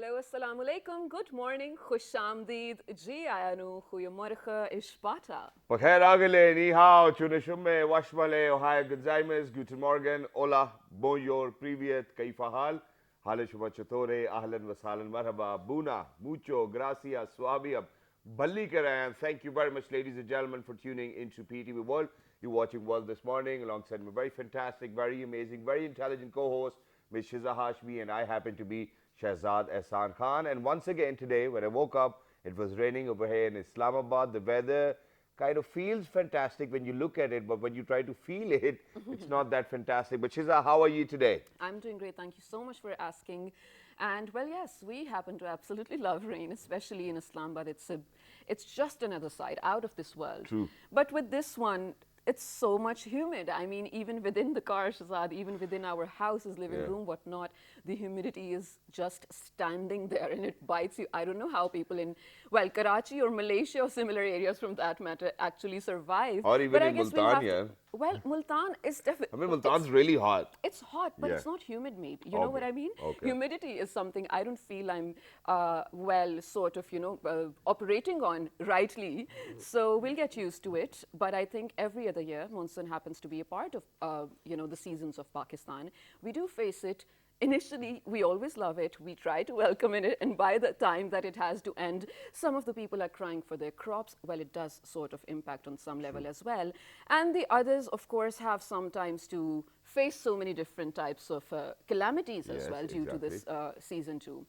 Hallo, assalamu alaikum. Good morning. Khush Amdeed. Ji ayanu. Goedemorgen. Ishbata. Bakher agele, ni hao, chune shumme, washmale, ohaya gozaimasu, guten morgen, hola, bonjour, privyet, kaifa hal, hale shuma chatore, ahlan wa sahlan, marhaba, buna, mucho, gracias, suabiab, balli karayan. Thank you very much, ladies and gentlemen, for tuning into PTV World. You're watching World this morning alongside my very fantastic, very amazing, very intelligent co-host, Ms. Shiza Hashmi, and I happen to be Shahzad Ehsan Khan. And once again today, when I woke up, it was raining over here in Islamabad. The weather kind of feels fantastic when you look at it, but when you try to feel it, it's not that fantastic. But Shiza, how are you today? I'm doing great. Thank you so much for asking. And well, yes, we happen to absolutely love rain, especially in Islam, but it's just another side, out of this world. True. But with this one, it's so much humid. I mean, even within the car, Shazad, even within our houses, living room, whatnot, the humidity is just standing there and it bites you. I don't know how people in, well, Karachi or Malaysia or similar areas from that matter actually survive. Or even But I in guess we'll Multan, have yeah. to. Well, Multan is I definitely. mean, Multan's really hot. It's hot, but Yeah. it's not humid, mate. You know what Okay. I mean? Okay. Humidity is something I don't feel I'm well, sort of, operating on rightly. So we'll get used to it. But I think every other year, monsoon happens to be a part of, the seasons of Pakistan. We do face it. Initially, we always love it. We try to welcome it, and by the time that it has to end, some of the people are crying for their crops. Well, it does sort of impact on some level as well. And the others, of course, have sometimes to face so many different types of calamities as Yes, well due to exactly. this season too.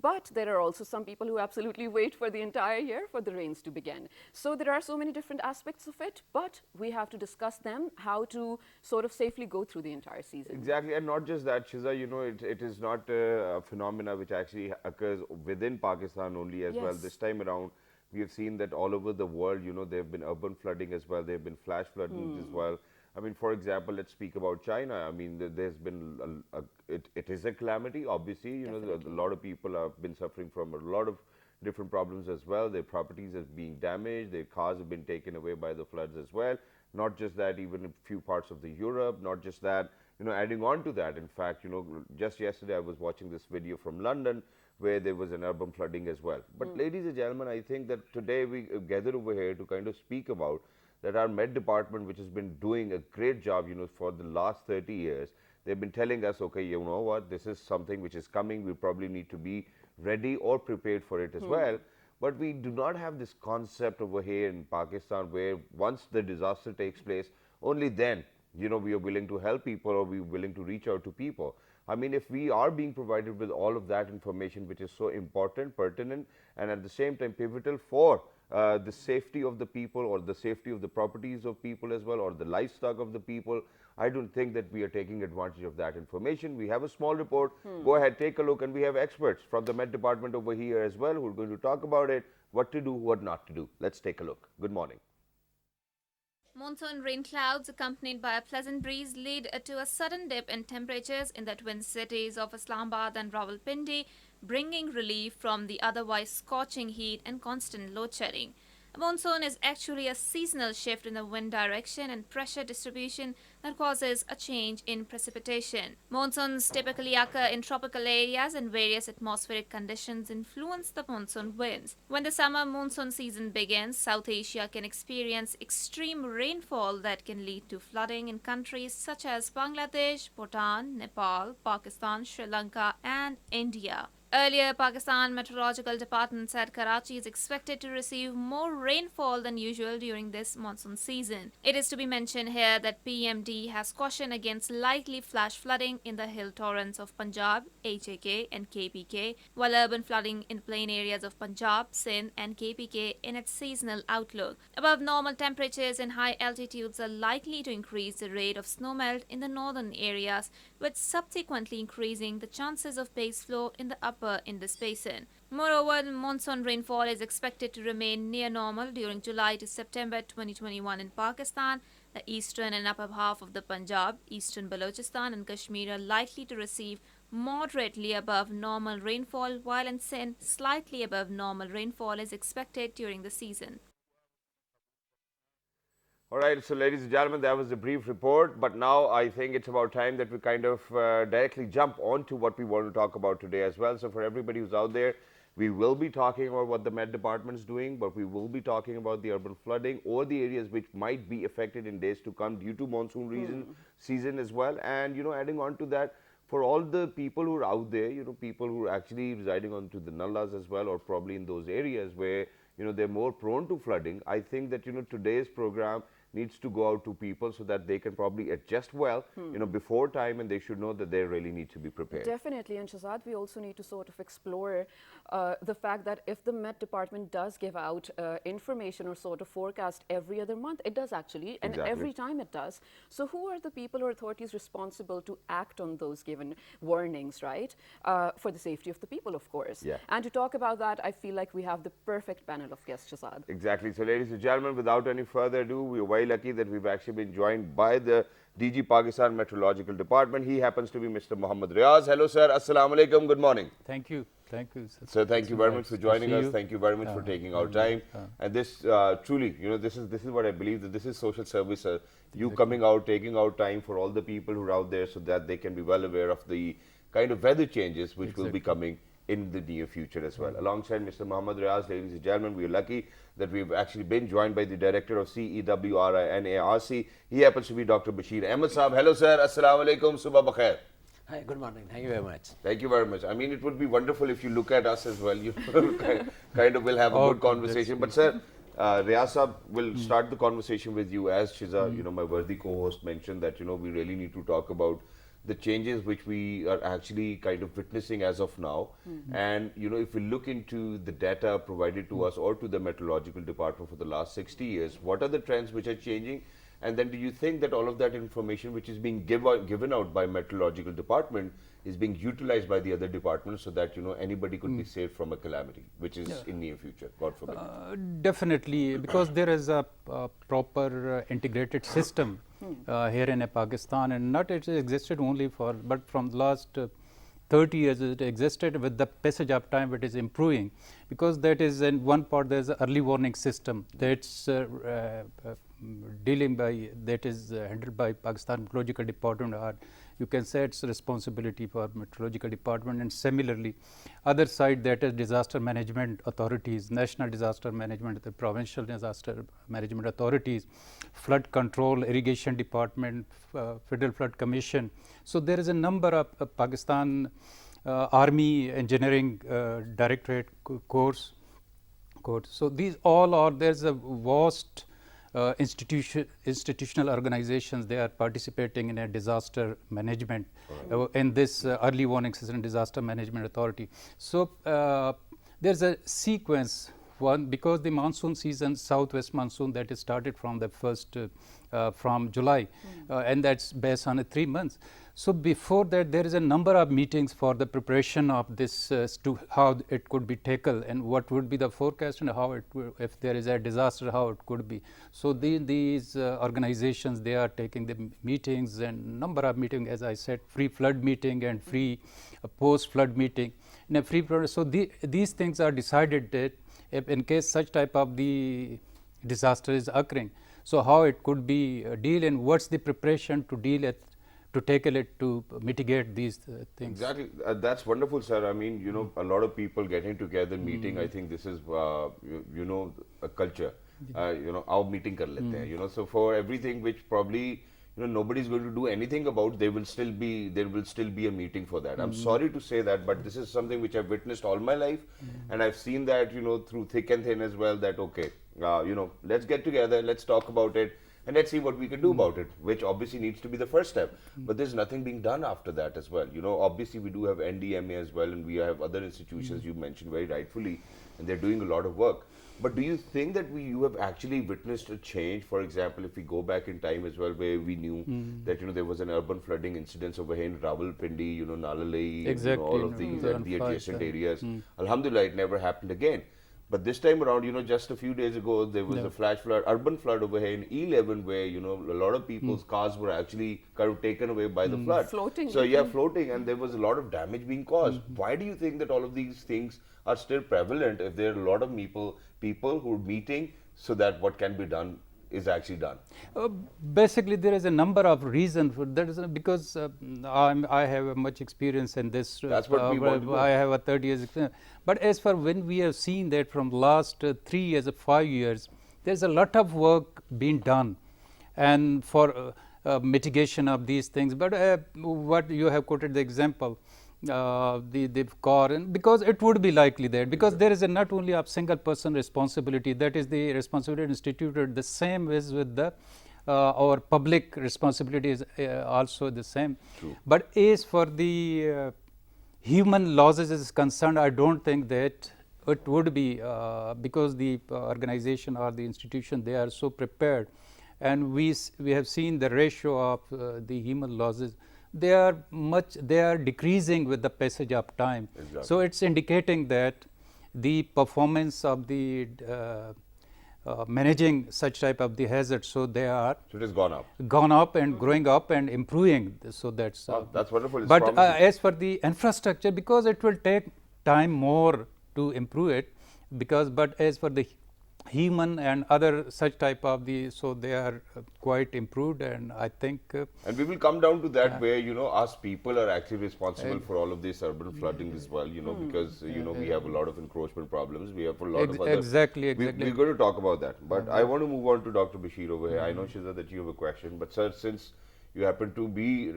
But there are also some people who absolutely wait for the entire year for the rains to begin. So there are so many different aspects of it, but we have to discuss them, how to sort of safely go through the entire season. Exactly, and not just that, Shiza, it is not a phenomena which actually occurs within Pakistan only as well. Yes. This time around, we have seen that all over the world, there have been urban flooding as well, there have been flash floodings as well. I mean, for example, let's speak about China. I mean, there's been, it is a calamity, obviously. A lot of people have been suffering from a lot of different problems as well. Their properties are being damaged, their cars have been taken away by the floods as well. Not just that, even in few parts of the Europe, not just that, adding on to that, in fact, just yesterday I was watching this video from London where there was an urban flooding as well. But ladies and gentlemen, I think that today we gather over here to kind of speak about that our Met department, which has been doing a great job, for the last 30 years, they've been telling us, okay, you know what, this is something which is coming, we probably need to be ready or prepared for it as well. But we do not have this concept over here in Pakistan where once the disaster takes place, only then, we are willing to help people or we're willing to reach out to people. I mean, if we are being provided with all of that information, which is so important, pertinent, and at the same time pivotal for the safety of the people or the safety of the properties of people as well or the livestock of the people, I don't think that we are taking advantage of that information. We have a small report. Go ahead, take a look, and we have experts from the Met Department over here as well who are going to talk about it, what to do, what not to do. Let's take a look. Good morning. Monsoon rain clouds, accompanied by a pleasant breeze, lead to a sudden dip in temperatures in the twin cities of Islamabad and Rawalpindi, bringing relief from the otherwise scorching heat and constant load shedding. A monsoon is actually a seasonal shift in the wind direction and pressure distribution that causes a change in precipitation. Monsoons typically occur in tropical areas and various atmospheric conditions influence the monsoon winds. When the summer monsoon season begins, South Asia can experience extreme rainfall that can lead to flooding in countries such as Bangladesh, Bhutan, Nepal, Pakistan, Sri Lanka, and India. Earlier, Pakistan Meteorological Department said Karachi is expected to receive more rainfall than usual during this monsoon season. It is to be mentioned here that PMD has cautioned against likely flash flooding in the hill torrents of Punjab, HAK and KPK, while urban flooding in plain areas of Punjab, Sindh and KPK in its seasonal outlook. Above normal temperatures in high altitudes are likely to increase the rate of snowmelt in the northern areas, with subsequently increasing the chances of base flow in the upper Indus Basin. Moreover, monsoon rainfall is expected to remain near normal during July to September 2021 in Pakistan. The eastern and upper half of the Punjab, eastern Balochistan and Kashmir are likely to receive moderately above normal rainfall, while in Sindh, slightly above normal rainfall is expected during the season. All right, so ladies and gentlemen, that was a brief report, but now I think it's about time that we kind of directly jump on to what we want to talk about today as well. So for everybody who's out there, we will be talking about what the Met Department is doing, but we will be talking about the urban flooding or the areas which might be affected in days to come due to monsoon season as well. And, adding on to that, for all the people who are out there, people who are actually residing onto the nallas as well, or probably in those areas where, they're more prone to flooding, I think that, today's program needs to go out to people so that they can probably adjust well, before time, and they should know that they really need to be prepared. Definitely, and Shazad, we also need to sort of explore the fact that if the Met Department does give out information or sort of forecast every other month, it does actually, and Exactly. every time it does. So who are the people or authorities responsible to act on those given warnings, right? For the safety of the people, of course. Yeah. And to talk about that, I feel like we have the perfect panel of guests, Shazad. Exactly. So, ladies and gentlemen, without any further ado, we are very lucky that we've actually been joined by the DG Pakistan Meteorological Department. He happens to be Mr. Muhammad Riaz. Hello, sir. Assalamu alaikum. Good morning. Thank you. Thank you. So, thank you very much for joining us. You. Thank you very much for taking our time. And this truly, this is what I believe, that this is social service. You coming out, taking out time for all the people who are out there so that they can be well aware of the kind of weather changes which will be coming in the near future as well. Alongside Mr. Muhammad Riaz, ladies and gentlemen, we are lucky that we've actually been joined by the Director of CEWRI NARC. He happens to be Dr. Bashir Ahmed Saab. Hello, sir. Assalamu alaikum. Subha bakhair. Hi, good morning. Thank you very much. Thank you very much. I mean, it would be wonderful if you look at us as well. You kind of will have a good conversation. But, sir, Riaz Saab will start the conversation with you. As Shiza, my worthy co-host, mentioned that, we really need to talk about the changes which we are actually kind of witnessing as of now. And, if we look into the data provided to us or to the Meteorological Department for the last 60 years, what are the trends which are changing? And then do you think that all of that information which is being given out by Meteorological Department is being utilized by the other departments so that, anybody could be saved from a calamity, which is in near future, God forbid? Definitely, because there is a proper integrated system here in Pakistan, and not it existed only for, but from the last 30 years it existed. With the passage of time it is improving, because that is in one part there is an early warning system that's dealing by, that is handled by Pakistan Meteorological Department, or you can say it's responsibility for Meteorological Department. And similarly, other side, that is disaster management authorities, national disaster management, the provincial disaster management authorities, flood control, irrigation department, Federal Flood Commission. So there is a number of Pakistan Army Engineering Directorate course. So these all are, there's a vast institutional organizations, they are participating in a disaster management in this early warning system disaster management authority. So there's a sequence. One, because the monsoon season, southwest monsoon, that is started from the first from July, and that's based on 3 months. So before that, there is a number of meetings for the preparation of this to how it could be tackled and what would be the forecast and how it will, if there is a disaster, how it could be. So these organizations, they are taking the meetings, and number of meetings, as I said, free flood meeting and free post flood meeting. In a free flood, so these things are decided that if in case such type of the disaster is occurring, so how it could be deal, and what's the preparation to deal it, to tackle it, to mitigate these things. Exactly. That's wonderful, sir. I mean, a lot of people getting together, meeting, I think this is, a culture. Our meeting kar lete hain, so for everything which probably, nobody is going to do anything about, there will still be a meeting for that. I'm sorry to say that, but this is something which I've witnessed all my life, and I've seen that, through thick and thin as well, that, okay, let's get together, let's talk about it, and let's see what we can do about it, which obviously needs to be the first step. But there's nothing being done after that as well. Obviously we do have NDMA as well, and we have other institutions you mentioned very rightfully, and they're doing a lot of work. But do you think that you have actually witnessed a change? For example, if we go back in time as well, where we knew that there was an urban flooding incident over here in Rawalpindi, Nalalai, Exactly, all of these and the adjacent areas. Alhamdulillah, it never happened again. But this time around, just a few days ago, there was a flash flood, urban flood over here in E11, where, a lot of people's cars were actually kind of taken away by the flood. Floating. So, yeah, floating, and there was a lot of damage being caused. Why do you think that all of these things are still prevalent if there are a lot of people who are meeting, so that what can be done is actually done? Basically, there is a number of reasons for that. Is because I have a much experience in this. That's what we want to know. I have a 30 years experience. But as for when we have seen that from last 3 years or 5 years, there's a lot of work being done, and for mitigation of these things. But what you have quoted the example. The car, and because it would be likely that because there is a not only a single person responsibility, that is the responsibility instituted, the same is with the our public responsibility is also the same. True. But as for the human losses is concerned, I don't think that it would be because the organization or the institution, they are so prepared, and we have seen the ratio of the human losses. They are decreasing with the passage of time. Exactly. So it's indicating that the performance of the managing such type of the hazards, so they are So it has gone up. and growing up and improving. So that's That's wonderful. It's but promising. as for the infrastructure, because it will take time more to improve it, but as for the human and other such type of the, so they are quite improved, and I think And we will come down to that where, us people are actually responsible for all of this urban flooding as well, because, we have a lot of encroachment problems. We have a lot of other... exactly. We're going to talk about that. But I want to move on to Dr. Bashir over here. I know, Shiza, that you have a question. But, sir, since you happen to be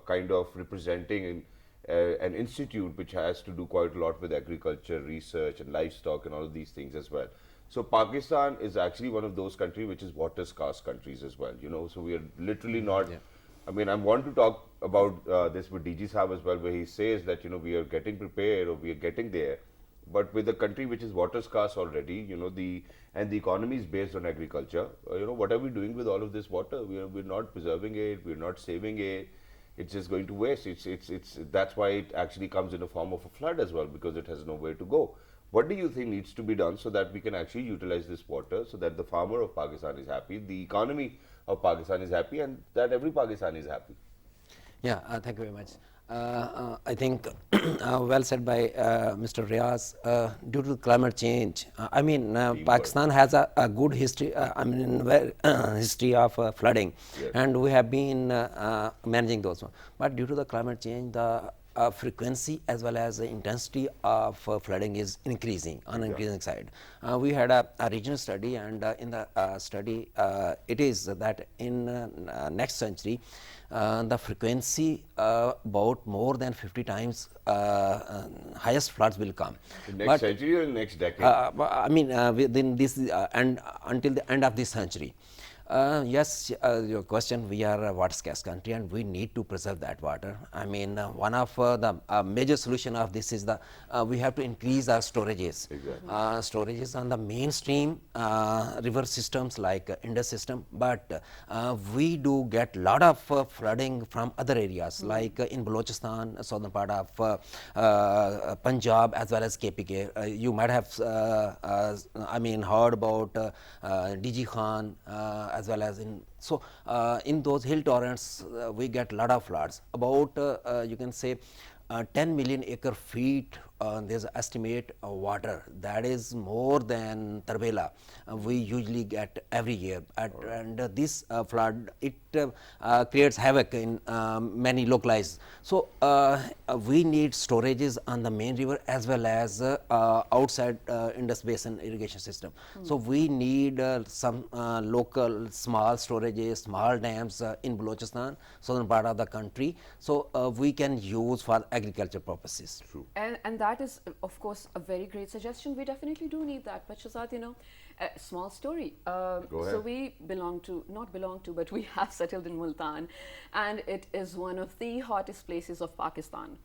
kind of representing an institute which has to do quite a lot with agriculture, research and livestock and all of these things as well. So Pakistan is actually one of those countries which is water scarce countries as well, so we are literally not, I mean, I want to talk about this with DG Saab as well, where he says that, we are getting prepared or we are getting there, but with a country which is water scarce already, and the economy is based on agriculture, what are we doing with all of this water? We're not preserving it, we're not saving it, it's just going to waste. That's why it actually comes in the form of a flood as well, because it has nowhere to go. What do you think needs to be done so that we can actually utilize this water, so that the farmer of Pakistan is happy, the economy of Pakistan is happy, and that every Pakistani is happy? Yeah, thank you very much. I think well said by Mr. Riaz. Due to climate change, Pakistan has a good history. History of flooding, Yes. and we have been managing those. But due to the climate change, the frequency as well as the intensity of flooding is increasing on an increasing side. We had a regional study, and in the study, it is that in next century, the frequency about more than 50 times highest floods will come. The next century or the next decade? Within this and until the end of this century. Yes, your question, we are a water scarce country and we need to preserve that water. One of the major solution of this is we have to increase our storages. Exactly. Storages on the mainstream river systems like Indus system, but we do get lot of flooding from other areas like in Balochistan, southern part of Punjab as well as KPK. You might have heard about DG Khan as well as in those hill torrents we get lot of floods. About you can say 10 million acre feet there's an estimate of water that is more than Tarbela we usually get every year, and this flood it creates havoc in many localized. So we need storages on the main river as well as outside Indus Basin irrigation system. So we need some local small storages, small dams in Balochistan, southern part of the country, so we can use for agriculture purposes. True. And that is, of course, a very great suggestion. We definitely do need that. But Shazad, a small story. Go ahead. So we not belong to, but we have settled in Multan, and it is one of the hottest places of Pakistan.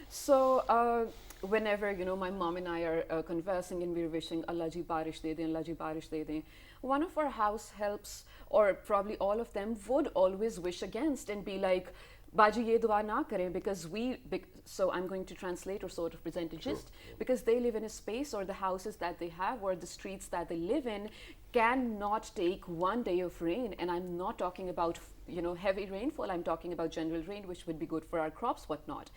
So whenever, my mom and I are conversing and we're wishing Allah ji barish de dein, Allah ji barish de dein, one of our house helps, or probably all of them, would always wish against and be like, Baji ye dua na kare, because so I'm going to translate or sort of present a gist, because they live in a space, or the houses that they have or the streets that they live in cannot take one day of rain. And I'm not talking about heavy rainfall, I'm talking about general rain, which would be good for our crops, whatnot.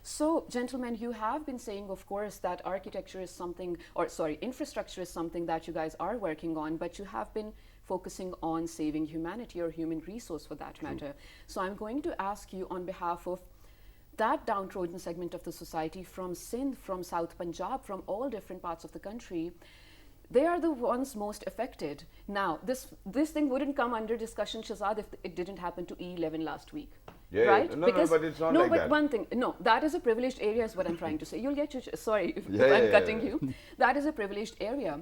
So, gentlemen, you have been saying, of course, that architecture is something, or sorry, infrastructure is something that you guys are working on, but you have been focusing on saving humanity or human resource for that matter. So, I'm going to ask you on behalf of that downtrodden segment of the society from Sindh, from South Punjab, from all different parts of the country. They are the ones most affected. Now, this thing wouldn't come under discussion, Shahzad, if it didn't happen to E11 last week. Yeah, right? no, but it's not no, like but that. one thing, no, that is a privileged area is what I'm trying to say. You'll get your, sorry if Yeah, I'm yeah, cutting yeah. you. That is a privileged area.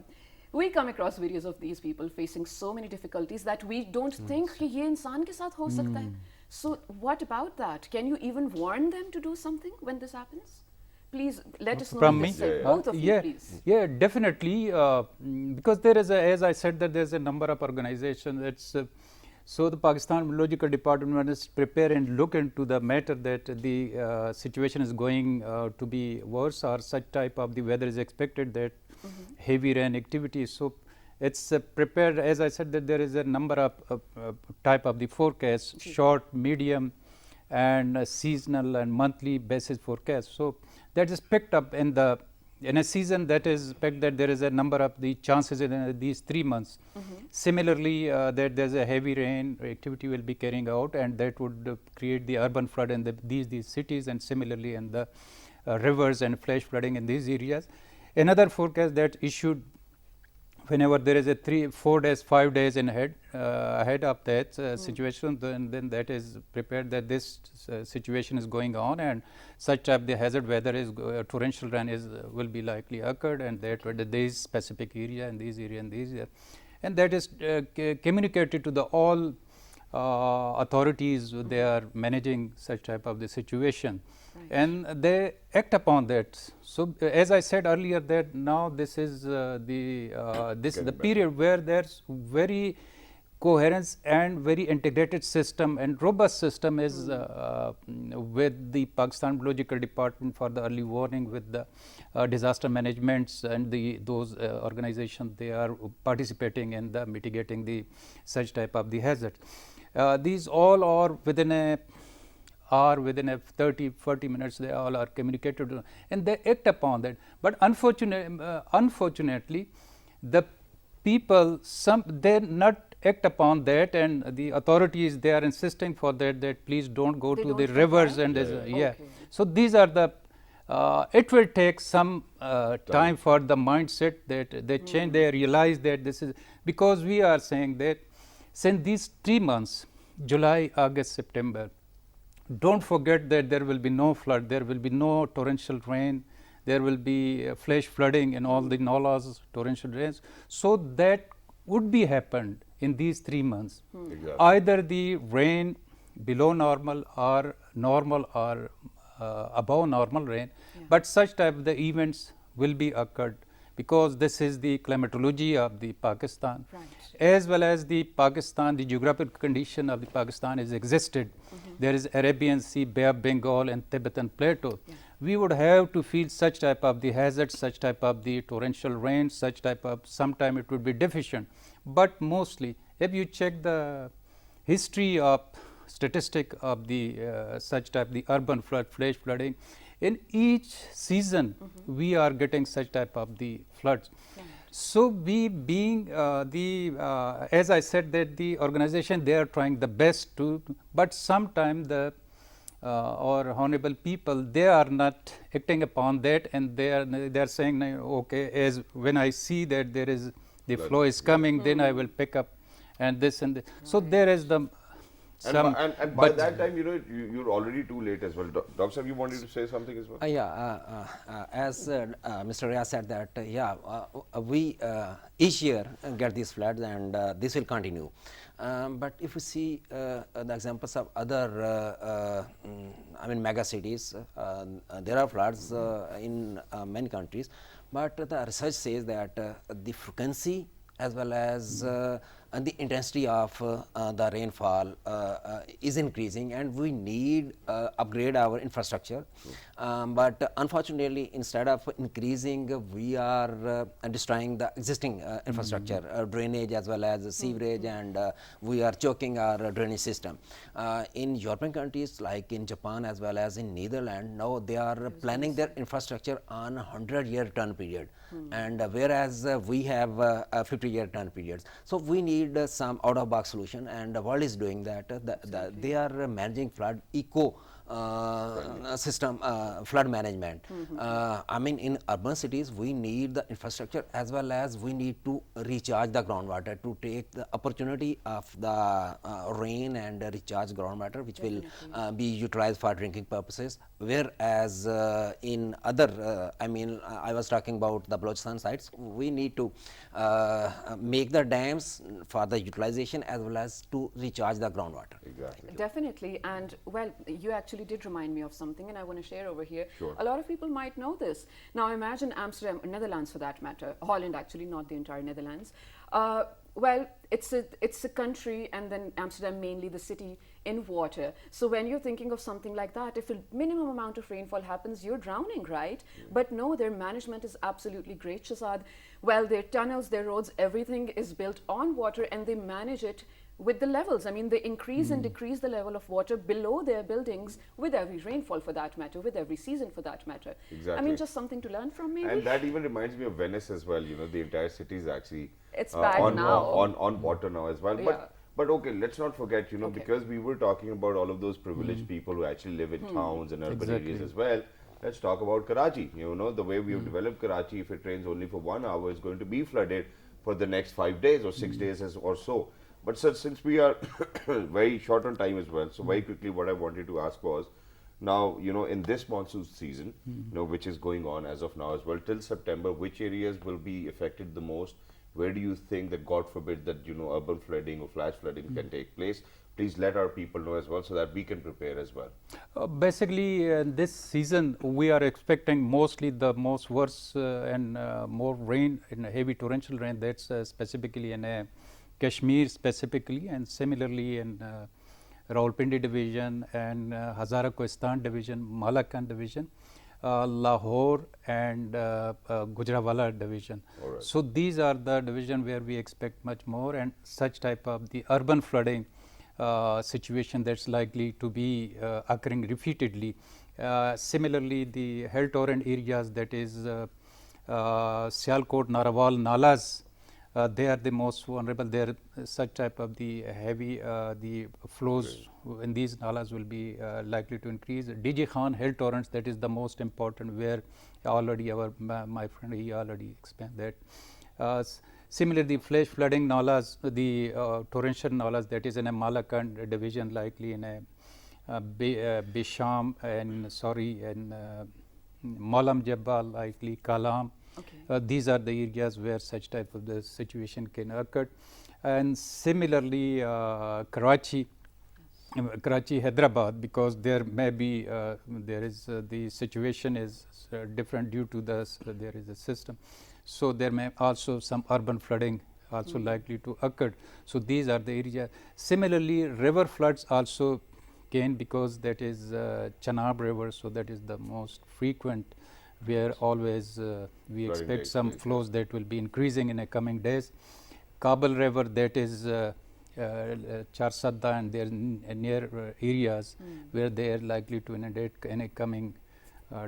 We come across videos of these people facing so many difficulties that we don't think कि ये इंसान के साथ हो सकता है. So what about that? Can you even warn them to do something when this happens? Please let us know From on me? this side. Yeah. Both of you, Yeah, please. yeah, definitely. Because there is, as I said, that there is a number of organizations. It's so the Pakistan Meteorological Department must prepare and look into the matter that the situation is going to be worse, or such type of the weather is expected that heavy rain activity. So it's prepared. As I said, that there is a number of type of the forecasts: short, medium, and seasonal and monthly basis forecast. So that is picked up in a season that is picked that there is a number of the chances in these 3 months. Similarly, that there is a heavy rain activity will be carrying out, and that would create the urban flood in these cities, and similarly in the rivers and flash flooding in these areas. Another forecast that issued whenever there is a 3-4 days, 5 days in ahead of that situation, then that is prepared that this situation is going on, and such type the hazard weather is torrential rain will be likely occurred, and that these specific area and these area and these area, and that is communicated to the all authorities. They are managing such type of the situation. Right. And they act upon that. So as I said earlier, that now this is the period where there's very coherence and very integrated system and robust system is with the Pakistan Meteorological Department for the early warning, with the disaster managements and those organizations. They are participating in the mitigating the such type of the hazard. These all are within a 30-40 minutes, they all are communicated and they act upon that. But unfortunately, the people, they not act upon that, and the authorities, they are insisting for that please don't go to the rivers and Okay. So these are the it will take some time for the mindset that they change. They realize that this is because we are saying that since these 3 months, July, August, September, don't forget that there will be no flood, there will be no torrential rain, there will be flash flooding in all the nalas, torrential rains. So that would be happened in these 3 months. Exactly. Either the rain below normal or above normal rain, but such type of the events will be occurred, because this is the climatology of the Pakistan, as well as the Pakistan, the geographical condition of the Pakistan is existed. There is Arabian Sea, Bay of Bengal and Tibetan Plateau. We would have to feel such type of the hazards, such type of the torrential rain, such type of, sometime it would be deficient. But mostly, if you check the history of statistic of the such type the urban flood, flash flooding, in each season we are getting such type of the floods. So we being as I said, that the organization, they are trying the best to, but sometimes the or honorable people, they are not acting upon that, and they are saying, okay, as when I see that there is the flow is coming, then I will pick up and this and that. So there is the and by that time, you're already too late as well. Dr. Sahib, you wanted to say something as well? As Mr. Riyaz said that, we each year get these floods, and this will continue. But if we see the examples of other, mega cities, there are floods in many countries, but the research says that the frequency as well as the intensity of the rainfall is increasing, and we need upgrade our infrastructure. But unfortunately, instead of increasing, we are destroying the existing infrastructure, drainage as well as sewerage, and we are choking our drainage system. In European countries like in Japan as well as in Netherlands, now they are planning their infrastructure on 100-year turn period, and whereas we have 50-year turn periods. So we need some out-of-box solution, and the world is doing that. They are managing flood eco system, flood management. I mean, in urban cities, we need the infrastructure as well as we need to recharge the groundwater to take the opportunity of the rain and recharge groundwater, which will be utilized for drinking purposes. Whereas in other, I mean, I was talking about the Balochistan sites, we need to make the dams for the utilization as well as to recharge the groundwater. Exactly. Definitely. And well, you actually did remind me of something, and I want to share over here. Sure. A lot of people might know this. Now imagine Amsterdam, Netherlands for that matter, Holland actually, not the entire Netherlands. Well, it's a country, and then Amsterdam mainly the city in water. So when you're thinking of something like that, if a minimum amount of rainfall happens, you're drowning, right? But no, their management is absolutely great, Shazad. Well, their tunnels, their roads, everything is built on water, and they manage it with the levels. I mean, they increase and decrease the level of water below their buildings with every rainfall for that matter, with every season for that matter. I Exactly. mean, just something to learn from maybe. And that even reminds me of Venice as well. You know, the entire city is actually It's bad on, now. on water now as well. Yeah. But okay, let's not forget, you know, Okay. because we were talking about all of those privileged people who actually live in towns and urban Exactly. areas as well. Let's talk about Karachi. You know, the way we have developed Karachi, if it rains only for 1 hour, is going to be flooded for the next 5 days or 6 days or so. But sir, since we are very short on time as well, so very quickly what I wanted to ask was, now, you know, in this monsoon season, you know, which is going on as of now as well, till September, which areas will be affected the most? Where do you think that, God forbid, that, you know, urban flooding or flash flooding can take place? Please let our people know as well so that we can prepare as well. Basically, this season we are expecting mostly the most worse and more rain, in heavy torrential rain. That's specifically in Kashmir specifically, and similarly in Rawalpindi division and Hazara Koistan division, Malakand division, Lahore and Gujranwala division. Alright. So these are the division where we expect much more, and such type of the urban flooding situation that's likely to be occurring repeatedly. Similarly, the hill torrent areas, that is Sialkot, Narawal, Nalas, they are the most vulnerable. There such type of the heavy the flows in these nalas will be likely to increase. DG Khan hill torrents, that is the most important, where already our my friend he already explained that. Similarly, flash flooding nalas, the torrential nalas, that is in a Malakand division, likely in a Bisham and Malam Jabba, likely Kalam. Okay. These are the areas where such type of the situation can occur. And similarly, Karachi, Hyderabad, because there may be there is the situation is different due to the there is a system, so there may also some urban flooding also likely to occur. So these are the area. Similarly, river floods also can, because that is Chenab river, so that is the most frequent, where always we Flooding expect takes some place, flows that will be increasing in the coming days. Kabul river, that is Charsadda and their near areas where they are likely to inundate in the coming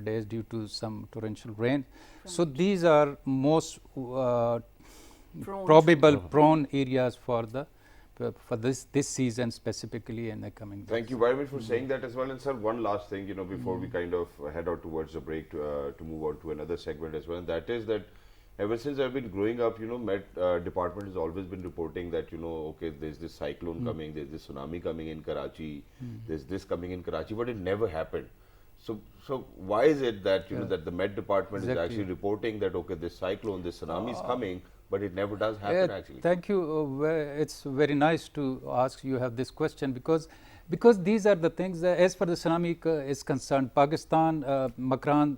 days due to some torrential rain. So these are most probable prone areas for the for this season specifically in the coming days. Thank you very much for saying that as well. And sir, one last thing, you know, before we kind of head out towards the break to move on to another segment as well, and that is that ever since I've been growing up, you know, Met department has always been reporting that, you know, okay, there's this cyclone coming, there's this tsunami coming in Karachi, there's this coming in Karachi, but it never happened. So why is it that, you know, that the Met department is actually reporting that, okay, this cyclone, this tsunami is coming, but it never does happen actually? Thank you. It's very nice to ask you have this question, because Because these are the things, as far as tsunami is concerned, Pakistan, Makran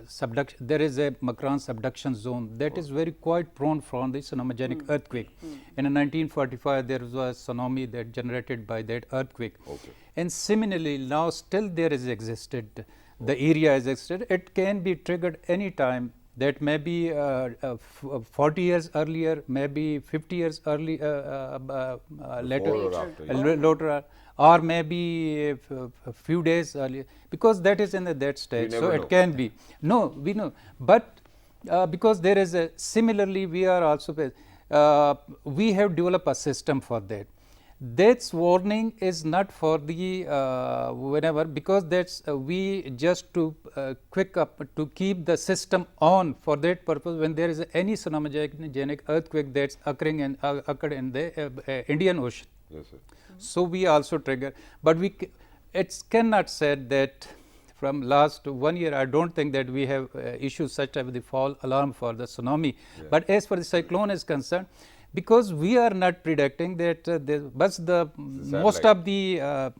subduction, there is a Makran subduction zone that is very quite prone from the tsunamigenic earthquake. In 1945, there was a tsunami that generated by that earthquake. And similarly, now still there is existed, the area is existed, it can be triggered any time. That may be 40 years earlier, maybe 50 years early, later, or after, yeah. later, or maybe a few days earlier, because that is in that stage. So never it know. can be. No, we know, but because there is a similarly, we are also we have developed a system for that. That's warning is not for the whenever, because that's we just to quick up to keep the system on for that purpose when there is any tsunamigenic earthquake that's occurring and occurred in the Indian Ocean. Yes, sir. So we also trigger, but it cannot said that from last 1 year. I don't think that we have issued such type of the fall alarm for the tsunami. But as far the cyclone is concerned, because we are not predicting that, most of the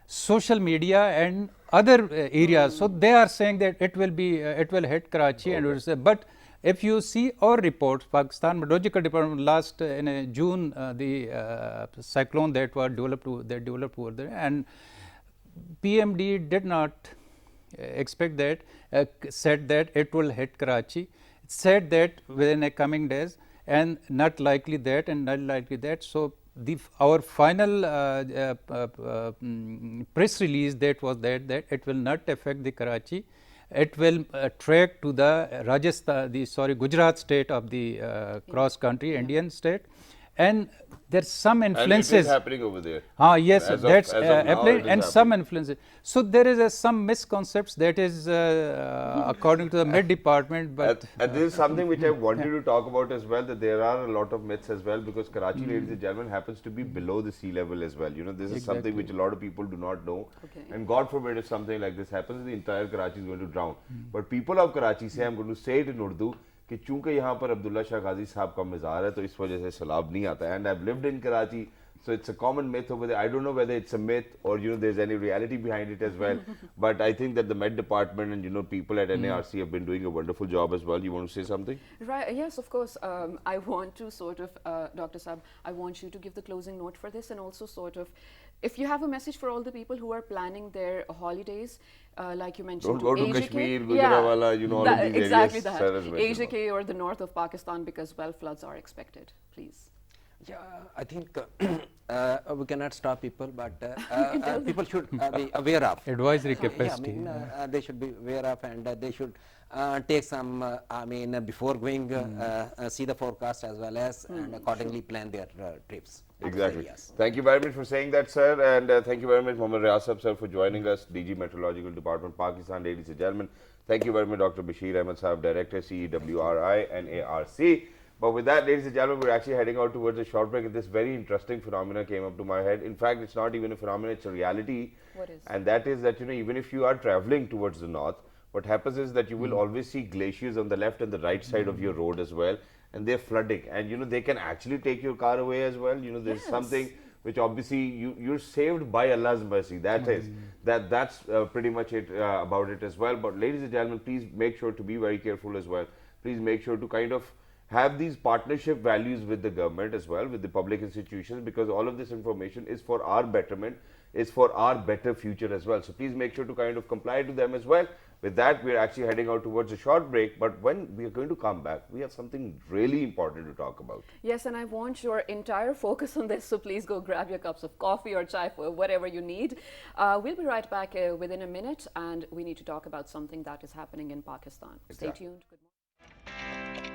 social media and other areas. So they are saying that it will be it will hit Karachi and it will say, but if you see our reports, Pakistan Meteorological Department last in June, the cyclone that was developed over there, and PMD did not expect that, said that it will hit Karachi, said that within a coming days, and not likely that and not likely that. So our final press release that was that it will not affect the Karachi. It will track to the Rajasthan, Gujarat state of the cross country Indian state, and there's some influences. And it is happening over there. Yes, As of- that's as of now, happening, it is and some happening. influences. So there is some misconcepts that is according to the Met Department, but And this is something which I wanted to talk about as well, that there are a lot of myths as well, because Karachi, ladies and gentlemen, happens to be below the sea level as well. You know, this is something which a lot of people do not know. Okay. And God forbid if something like this happens, the entire Karachi is going to drown. But people of Karachi say, I'm going to say it in Urdu, कि चूंकि यहाँ पर अब्दुल्ला शाह गाजी साहब का मज़ार है तो इस वजह से सैलाब नहीं आता है. And I've lived in Karachi, so it's a common myth over there. I don't know whether it's a myth or there's any reality behind it as well. But I think that the Met Department and people at NARC have been doing a wonderful job as well. You want to say something? Right, yes, of course. I want to sort of, Dr. Saab, I want you to give the closing note for this, and also sort of, if you have a message for all the people who are planning their holidays, like you mentioned, Don't go to AJK. Kashmir, Gujranwala, all of these exactly areas. that. Sir has mentioned AJK or the north of Pakistan, because floods are expected. Please. Yeah, I think we cannot stop people, but people should be aware of. advisory Yeah, capacity. they should be aware of, and they should take some, before going, see the forecast as well as, and accordingly plan their trips. Exactly. Yes. Thank you very much for saying that, sir. And thank you very much, Mohammad Riasab, sir, for joining us, DG Meteorological Department, Pakistan, ladies and gentlemen. Thank you very much, Dr. Bashir Ahmed Saab, Director, CEWRI and ARC. But with that, ladies and gentlemen, we're actually heading out towards a short break. And this very interesting phenomena came up to my head. In fact, it's not even a phenomenon, it's a reality. What is? And that is that, even if you are traveling towards the north, what happens is that you will always see glaciers on the left and the right side of your road as well. And they're flooding. And, they can actually take your car away as well. There's something which obviously you're saved by Allah's mercy. That's pretty much it about it as well. But ladies and gentlemen, please make sure to be very careful as well. Please make sure to kind of have these partnership values with the government as well, with the public institutions, because all of this information is for our betterment, is for our better future as well. So please make sure to kind of comply to them as well. With that, we're actually heading out towards a short break, but when we are going to come back, we have something really important to talk about. Yes, and I want your entire focus on this, so please go grab your cups of coffee or chai, for whatever you need. We'll be right back within a minute, and we need to talk about something that is happening in Pakistan. Stay Exactly. tuned. Good morning.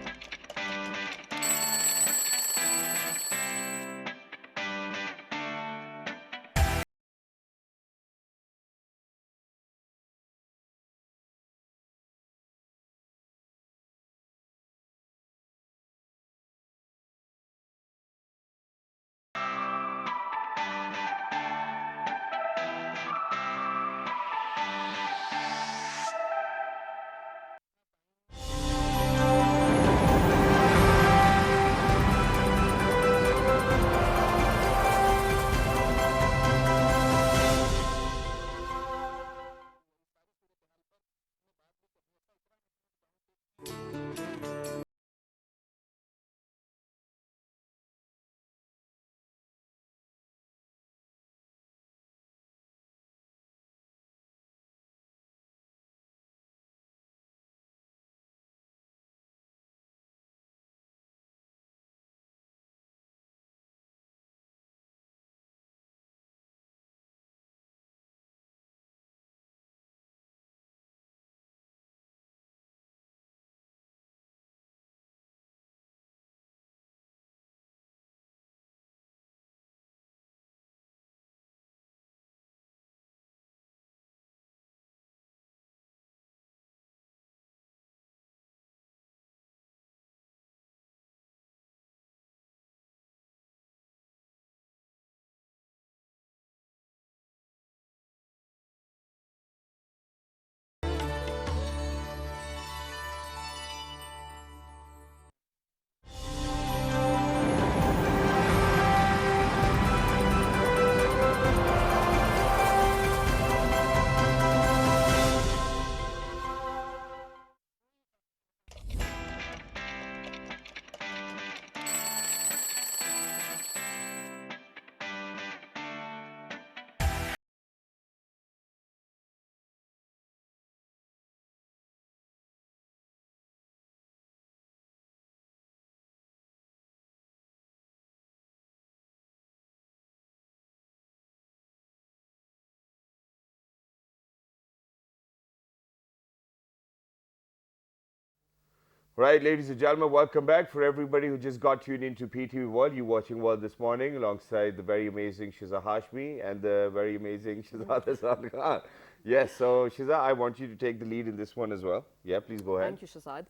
Right, ladies and gentlemen, welcome back. For everybody who just got tuned into PTV World, you're watching World this morning alongside the very amazing Shiza Hashmi and the very amazing Shahzad Hassan Khan. Yes, so Shiza, I want you to take the lead in this one as well. Yeah, please go ahead. Thank you, Shazad.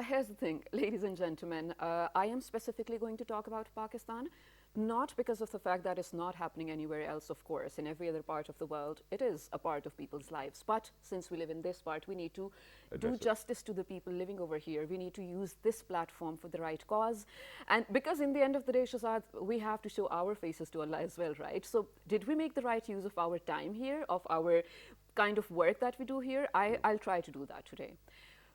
Here's the thing, ladies and gentlemen. I am specifically going to talk about Pakistan, not because of the fact that it's not happening anywhere else, of course. In every other part of the world, it is a part of people's lives. But since we live in this part, we need to do justice to the people living over here. We need to use this platform for the right cause. And because in the end of the day, Shazad, we have to show our faces to Allah as well, right? So did we make the right use of our time here, of our kind of work that we do here? I'll try to do that today.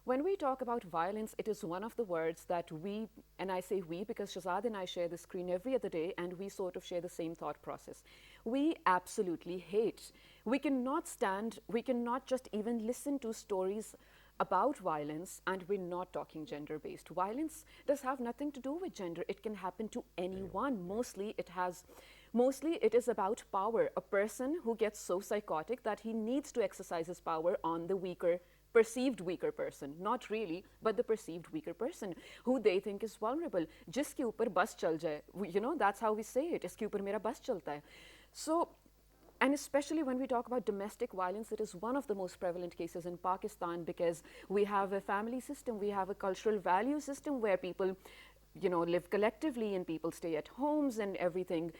When we talk about violence, it is one of the words that we, and I say we because Shazad and I share the screen every other day and we sort of share the same thought process. We absolutely hate. We cannot stand, we cannot just even listen to stories about violence, and we're not talking gender-based. Violence does have nothing to do with gender. It can happen to anyone. Mostly it is about power. A person who gets so psychotic that he needs to exercise his power on the perceived weaker person, not really, but the perceived weaker person who they think is vulnerable. Jiske upar bus chal jaye, that's how we say it. Iske upar mera bus chalta hai. So, and especially when we talk about domestic violence, it is one of the most prevalent cases in Pakistan because we have a family system, we have a cultural value system where people, live collectively and people stay at homes and everything.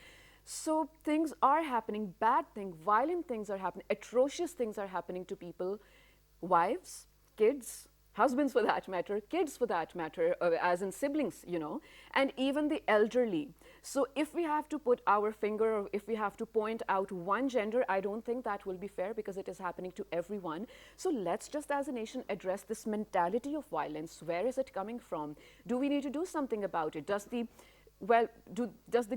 So things are happening, bad things, violent things are happening, atrocious things are happening to people. Wives, kids, husbands for that matter, kids for that matter, as in siblings, and even the elderly. So if we have to put our finger or if we have to point out one gender, I don't think that will be fair because it is happening to everyone. So let's just as a nation address this mentality of violence. Where is it coming from? Do we need to do something about it? Does the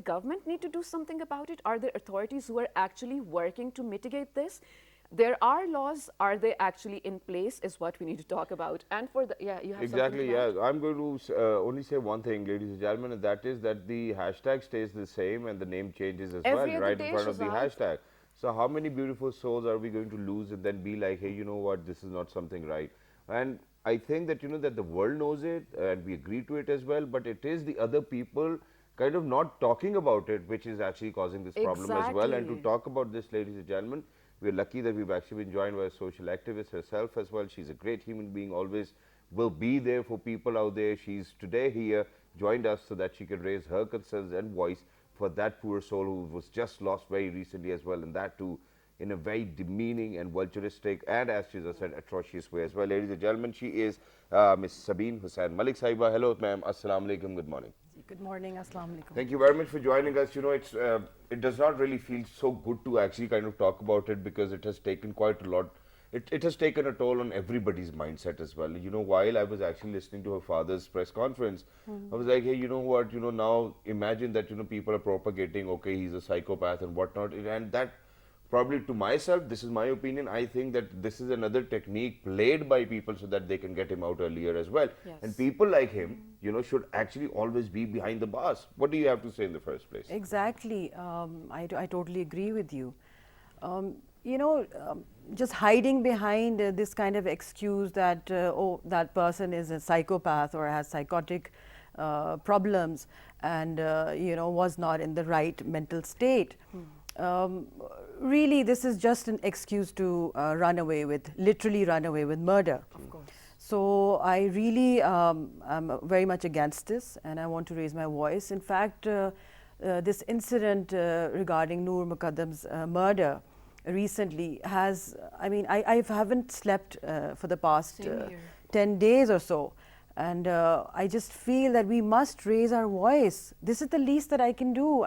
government need to do something about it? Are there authorities who are actually working to mitigate this? There are laws. Are they actually in place is what we need to talk about. And for the, you have Exactly, something to add? yeah. I'm going to only say one thing, ladies and gentlemen, and that is that the hashtag stays the same and the name changes as Every well, other right in day, front of the Shazad. hashtag. So how many beautiful souls are we going to lose and then be like, hey, you know what, this is not something right? And I think that, that the world knows it and we agree to it as well, but it is the other people kind of not talking about it, which is actually causing this problem as well. And to Exactly. talk about this, ladies and gentlemen, we're lucky that we've actually been joined by a social activist herself as well. She's a great human being, always will be there for people out there. She's today here, joined us so that she can raise her concerns and voice for that poor soul who was just lost very recently as well, and that too in a very demeaning and vulturistic and, as she said, atrocious way as well. Ladies and gentlemen, she is Miss Sabeen Hussain Malik Saiba. Hello, ma'am. Assalamu alaikum. Good morning. Good morning, Assalamu alaikum. Thank you very much for joining us. It does not really feel so good to actually kind of talk about it because it has taken quite a lot. It has taken a toll on everybody's mindset as well. While I was actually listening to her father's press conference, I was like, hey, you know what? Now imagine that, people are propagating, okay, he's a psychopath and whatnot. And that probably to myself, this is my opinion, I think that this is another technique played by people so that they can get him out earlier as well. Yes. And people like him, should actually always be behind the bars. What do you have to say in the first place? Exactly. I totally agree with you. Just hiding behind this kind of excuse that, that person is a psychopath or has psychotic problems and, was not in the right mental state. Really, this is just an excuse to literally run away with murder. Of course. So I really am very much against this, and I want to raise my voice. In fact, this incident regarding Noor Muqaddam's murder recently has, I haven't slept for the past 10 days or so. And I just feel that we must raise our voice. This is the least that I can do.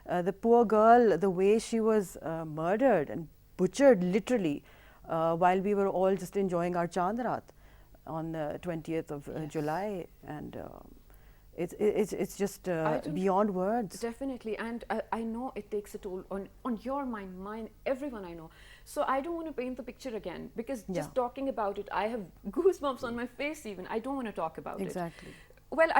The poor girl, the way she was murdered and butchered literally while we were all just enjoying our Chandrat on the 20th of July, and it's just beyond words. Definitely, and I know it takes a toll on your mind, mine, everyone I know. So I don't want to paint the picture again because just talking about it, I have goosebumps on my face even. I don't want to talk about it. Exactly. Well,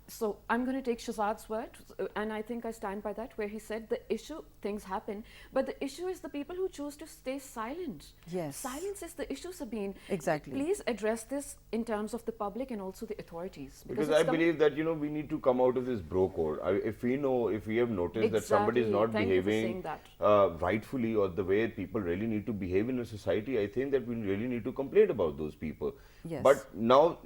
So I'm going to take Shazad's word, and I think I stand by that, where he said the issue, things happen, but the issue is the people who choose to stay silent. Yes. Silence is the issue, Sabine. Exactly. Please address this in terms of the public and also the authorities. Because it's I believe that, we need to come out of this bro code. If we have noticed that somebody is not Exactly. Thank you for behaving saying that. rightfully, or the way people really need to behave in a society, I think that we really need to complain about those people. Yes. But now,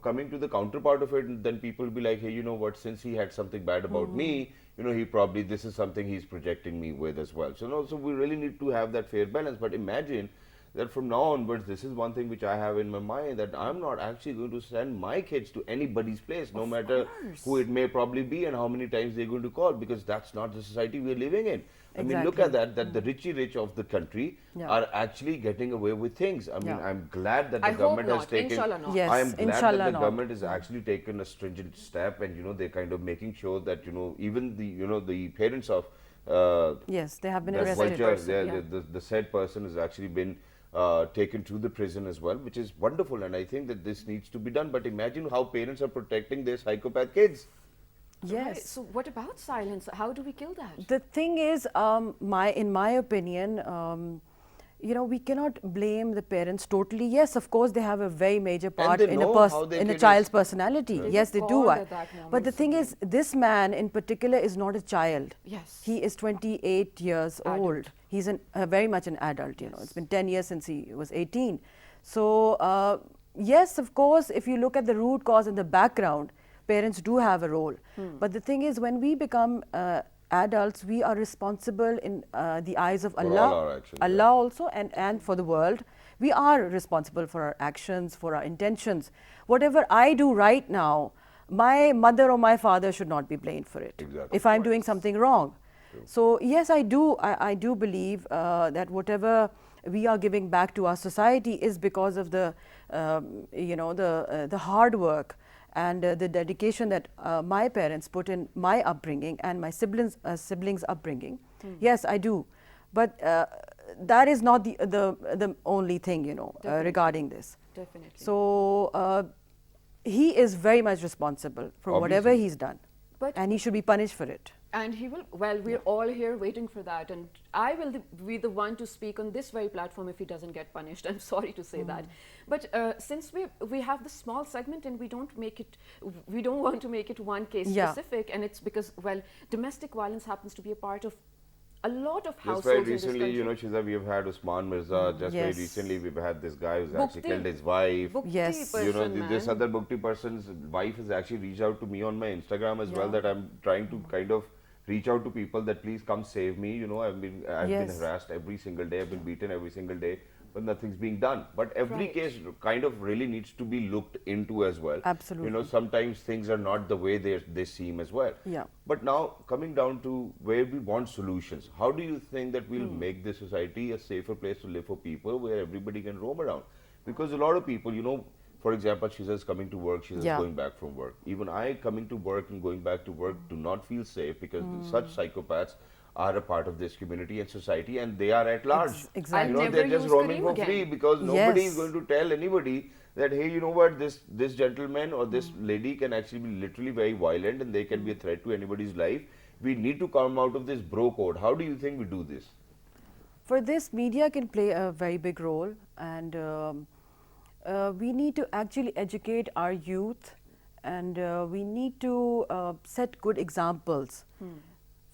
coming to the counterpart of it, then people will be like, hey, you know what, since he had something bad about me, he probably, this is something he's projecting me with as well. So, no, so we really need to have that fair balance. But imagine that from now onwards, this is one thing which I have in my mind, that I'm not actually going to send my kids to anybody's place, no matter who it may probably be and how many times they're going to call, because that's not the society we're living in. I mean, look at that the richy rich of the country are actually getting away with things. I mean, I'm glad that the I hope government has not. taken. Inshallah not. Yes, I am glad that inshallah the not. government has actually taken a stringent step, and they're kind of making sure that even the parents of Yes, they have been that arrested. vulture, the said person has actually been taken to the prison as well, which is wonderful, and I think that this needs to be done. But imagine how parents are protecting their psychopath kids. Yes. Right. So what about silence? How do we kill that? The thing is, in my opinion, we cannot blame the parents totally. Yes, of course, they have a very major part they in know how their in a kid child's is. personality. They Yes, were they do. called at that But moment, the thing is, this man in particular is not a child. Yes. He is 28 years Adult. old. He's very much an adult. It's been 10 years since he was 18. So yes, of course, if you look at the root cause in the background, parents do have a role. But the thing is, when we become adults, we are responsible in the eyes of For Allah, all our actions, Allah also, and for the world. We are responsible for our actions, for our intentions. Whatever I do right now, my mother or my father should not be blamed for it. Exactly. If I'm doing something wrong. So yes, I do believe that whatever we are giving back to our society is because of the the hard work and the dedication that my parents put in my upbringing and my siblings upbringing. Yes, I do, but that is not the only thing regarding this. Definitely. So he is very much responsible for whatever Obviously. he's done, But- and he should be punished for it. And he will, well, we're all here waiting for that. And I will be the one to speak on this very platform if he doesn't get punished. I'm sorry to say that. But since we have this small segment and we don't want to make it one case Yeah. specific, and it's because, well, domestic violence happens to be a part of a lot of Just households very in this recently, country. Shiza, we have had Usman Mirza. Just very Yes. recently, we've had this guy who's actually Bhukti. killed his wife. Bhukti Yes. person, This man. other Bhukti person's wife has actually reached out to me on my Instagram as well, Yeah. that I'm trying to kind of reach out to people that please come save me. I've been Yes. harassed every single day. I've been beaten every single day, but nothing's being done. But every Right. case kind of really needs to be looked into as well. Absolutely. Sometimes things are not the way they seem as well. Yeah. But now coming down to where we want solutions, how do you think that we'll make this society a safer place to live for people, where everybody can roam around? Because a lot of people, for example, she's just coming to work, she's just Yeah. going back from work. Even I coming to work and going back to work do not feel safe, because such psychopaths are a part of this community and society, and they are at large. exactly. I'll They're never just use roaming Kareem for free, again. because nobody Yes. is going to tell anybody that, hey, you know what, this gentleman or this lady can actually be literally very violent, and they can be a threat to anybody's life. We need to come out of this bro code. How do you think we do this? For this, media can play a very big role, and we need to actually educate our youth, and we need to set good examples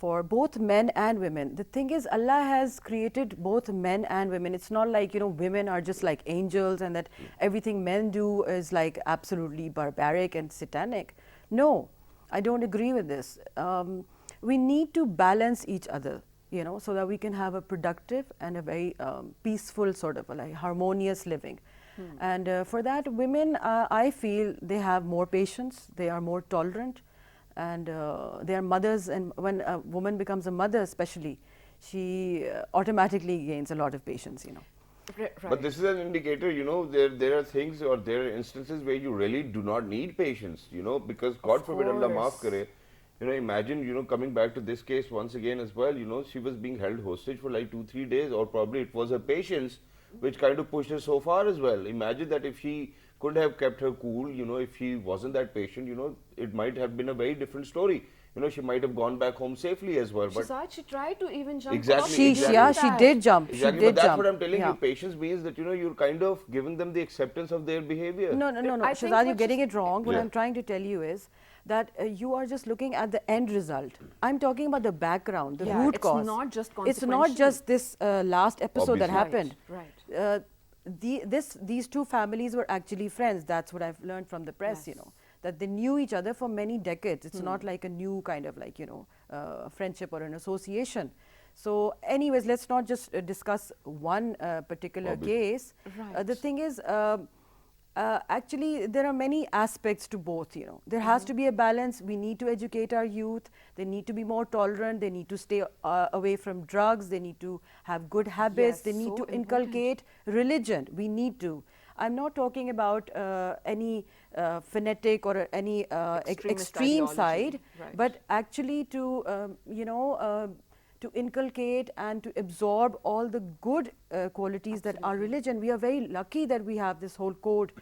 for both men and women. The thing is, Allah has created both men and women. It's not like, women are just like angels and that everything men do is like absolutely barbaric and satanic. No, I don't agree with this. We need to balance each other, so that we can have a productive and a very peaceful sort of like harmonious living. And for that, women, I feel they have more patience, they are more tolerant, and they are mothers. And when a woman becomes a mother, especially, she automatically gains a lot of patience. Right. But this is an indicator, there are things or there are instances where you really do not need patience, because God forbid Allah maaf course. kare. Imagine, coming back to this case once again as well, she was being held hostage for like 2-3 days, or probably it was her patience which kind of pushed her so far as well. Imagine that if she could have kept her cool, if she wasn't that patient, it might have been a very different story. You know, she might have gone back home safely as well. But Shazad, she tried to even jump Exactly, off. exactly. Yeah, she did jump. Exactly, She but did that's jump. what I'm telling Yeah. you. Patience means that, you know, you're kind of giving them the acceptance of their behavior. No, no, no, no. I think Shazad, you're what getting she's- it wrong. What Yeah. I'm trying to tell you is that you are just looking at the end result. I'm talking about the background, the Yeah, root it's cause. not just It's not consequential. just this last episode that Obviously. happened. Right. These two families were actually friends. That's what I've learned from the press, you Yes. know, that they knew each other for many decades. It's not like a new kind of like, you know, friendship or an association. So anyways, let's not just discuss one particular Obviously. case. The Right. thing is, actually, there are many aspects to both, you know. There has to be a balance. We need to educate our youth. They need to be more tolerant. They need to stay away from drugs. They need to have good habits. Yes, they need so to important. inculcate religion. We need to. I'm not talking about any phonetic or any Extremist extreme ideology, side, right. but actually to, you know, to inculcate and to absorb all the good qualities that are religion. We are very lucky that we have this whole code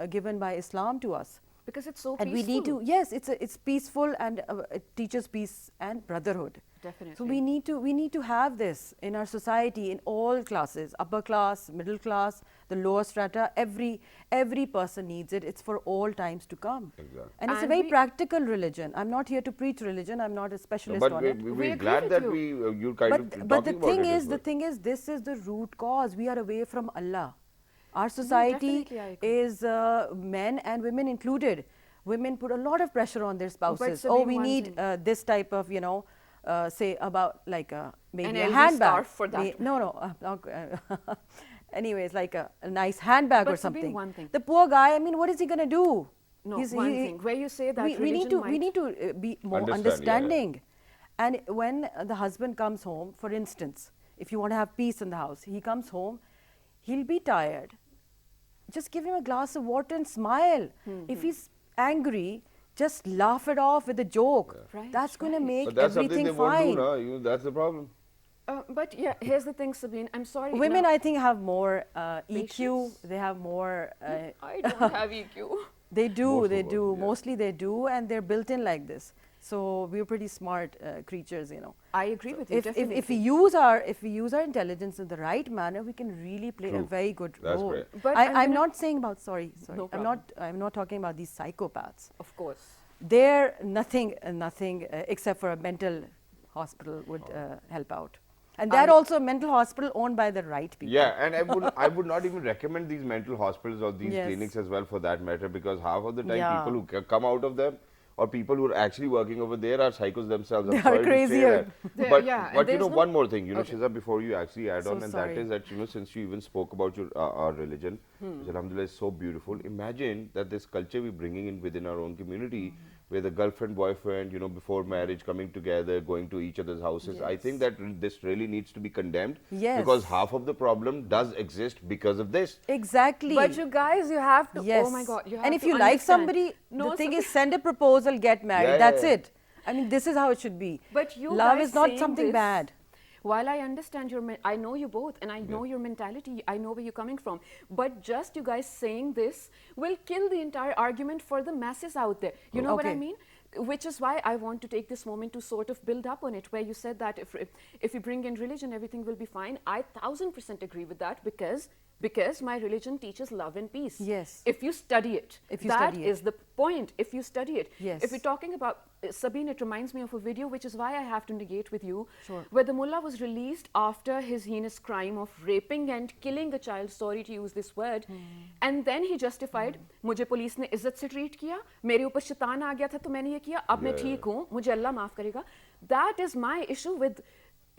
given by Islam to us. Because it's so And peaceful. we need to, yes, it's peaceful and it teaches peace and brotherhood. Definitely. So we need to have this in our society in all classes, upper class, middle class, the lower strata. Every person needs it. It's for all times to come. Exactly. And it's a And very we- practical religion. I'm not here to preach religion. I'm not a specialist But on we, it. we, We we're agree glad with that you. you're kind of But talking the about thing it as is, well. the thing is, this is the root cause. We are away from Allah. Our society definitely I agree. is men and women included. Women put a lot of pressure on their spouses. Oh, Sabine, we one need thing- this type of, you know, say about like maybe An a LV handbag. scarf for that. No, anyways, like a nice handbag But or Sabine, something. one thing. The poor guy. I mean, what is he gonna do? No, one thing. Where you say that we need to religion be more Understand, yeah, yeah. understanding. And when the husband comes home, for instance, if you want to have peace in the house, he comes home, he'll be tired. Just give him a glass of water and smile. If he's angry, just laugh it off with a joke. Right, That's going to make But that's something everything they won't fine. do, no? That's the problem. But yeah, here's the thing, Sabine. I'm sorry. Women, now, I think, have more EQ. Patience? They have more. I don't have EQ. They do, Most they of us, do. yeah. Mostly they do, and they're built in like this. So we're pretty smart creatures, you know. I agree with you. If we use our intelligence in the right manner, we can really play a True. very good That's role. great. But I'm I'm gonna- not saying about No I'm not talking about these psychopaths. Of course. They're nothing except for a mental hospital would help out, and that also a mental hospital owned by the right people. Yeah, and I would not even recommend these mental hospitals or these Yes. clinics as well for that matter, because half of the time Yeah. people who come out of them or people who are actually working over there are psychos themselves. They I'm are sorry to say crazier. that. They're- But, yeah, and but you there's know, no- one more thing, you know, Okay. Shiza, before you actually add So on, and sorry. that is that, you know, since you even spoke about your our religion, which alhamdulillah is so beautiful, imagine that this culture we're bringing in within our own community, where the girlfriend, boyfriend, you know, before marriage, coming together, going to each other's houses. I think that this really needs to be condemned. Yes. Because half of the problem does exist because of this. Exactly. But you guys, you have to. Yes. Oh my God. You have and if to you like understand. somebody, No, the thing Sabine- is, send a proposal, get married. Yeah, That's yeah. it. I mean, this is how it should be. But you love guys is not saying something this, bad. While I understand I know you both, and I know your mentality. I know where you're coming from. But just you guys saying this will kill the entire argument for the masses out there. You know what I Okay. mean? Which is why I want to take this moment to sort of build up on it, where you said that if you bring in religion, everything will be fine. I 1000% agree with that because my religion teaches love and peace. Yes. If you study it, If you that study it. is the point. If you study it, Yes. if we're talking about Sabine, it reminds me of a video, which is why I have to negate with you, Sure. where the mullah was released after his heinous crime of raping and killing a child, sorry to use this word, and then he justified, मुझे police ने इज्जत से treat किया, मेरे ऊपर शैतान आ गया था तो मैंने ये किया, अब मैं ठीक हूँ, मुझे अल्लाह माफ करेगा. That is my issue with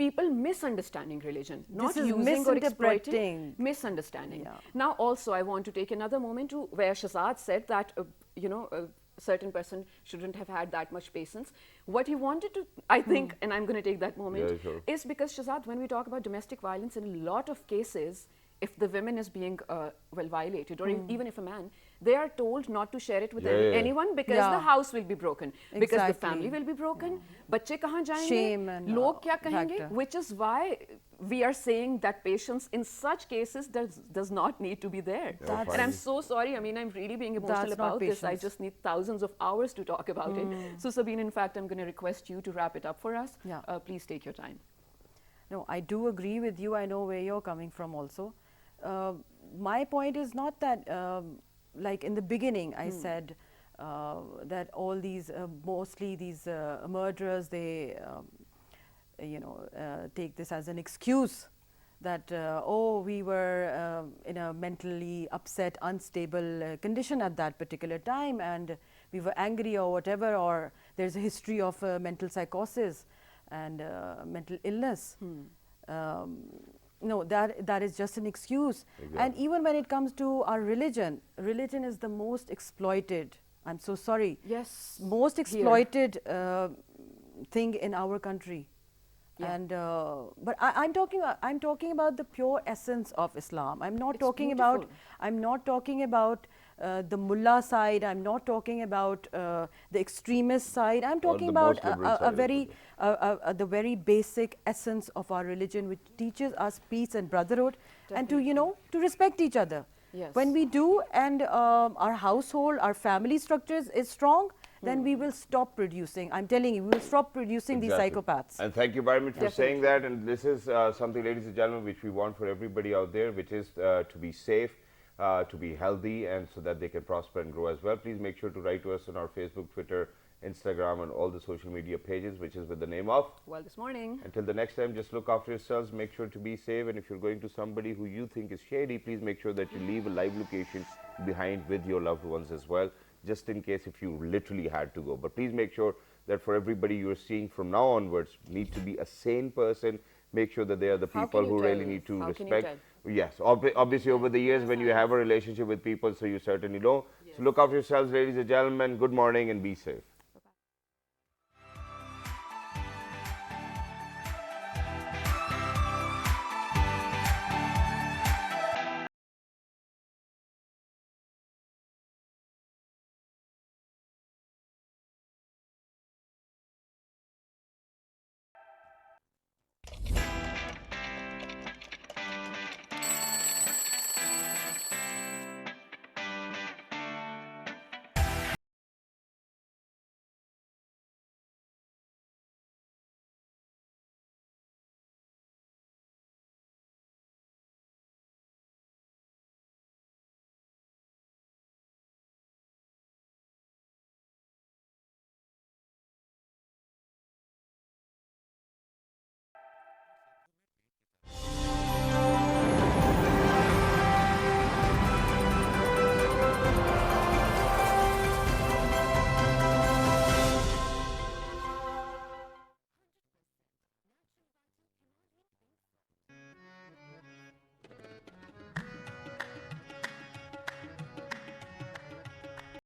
people misunderstanding religion, not This is using or exploiting, misinterpreting. misunderstanding. Yeah. Now also I want to take another moment to where Shazad said that, you know, a certain person shouldn't have had that much patience. What he wanted to, I think, and I'm going to take that moment, Yeah, sure. is because Shazad, when we talk about domestic violence, in a lot of cases, if the woman is being, well, violated, or even if a man, they are told not to share it with Yeah, yeah. anyone because Yeah. the house will be broken, because the Exactly. family will be broken. बच्चे कहाँ जाएंगे? Shame and, लोग क्या कहेंगे? factor. Which is why we are saying that patience in such cases does not need to be there. That's- And I'm so sorry. I mean, I'm really being emotional That's not about this. I patience. just need thousands of hours to talk about it. So Sabine, in fact, I'm going to request you to wrap it up for us. Yeah. Please take your time. No, I do agree with you. I know where you're coming from also. My point is not that, like in the beginning, I said that all these, mostly these murderers, they, take this as an excuse that, oh, we were in a mentally upset, unstable condition at that particular time, and we were angry or whatever, or there's a history of mental psychosis and mental illness. No, that is just an excuse. And even when it comes to our religion, religion is the most exploited, I'm so sorry, Yes. most Here. exploited thing in our country. Yeah. And but I'm talking about the pure essence of Islam. I'm not It's talking beautiful. about the mullah side. I'm not talking about the extremist side. I'm talking the about most liberal side as the very basic essence of our religion, which teaches us peace and brotherhood, and to to respect each other. Yes. When we do, and our household, our family structures is strong, then we will stop producing. I'm telling you, we will stop producing these Exactly. psychopaths. And thank you very much for saying that. And this is something, ladies and gentlemen, which we want for everybody out there, which is to be safe, to be healthy, and so that they can prosper and grow as well. Please make sure to write to us on our Facebook, Twitter, Instagram, and all the social media pages, which is with the name of. Well, this morning. Until the next time, just look after yourselves, make sure to be safe, and if you're going to somebody who you think is shady, please make sure that you leave a live location behind with your loved ones as well, just in case if you literally had to go. But please make sure that for everybody you're seeing from now onwards need to be a sane person. Make sure that they are the How people can you who really tell? need to How can you respect. Yes, obviously over the years when you have a relationship with people, so you certainly know. So look after yourselves, ladies and gentlemen. Good morning and be safe.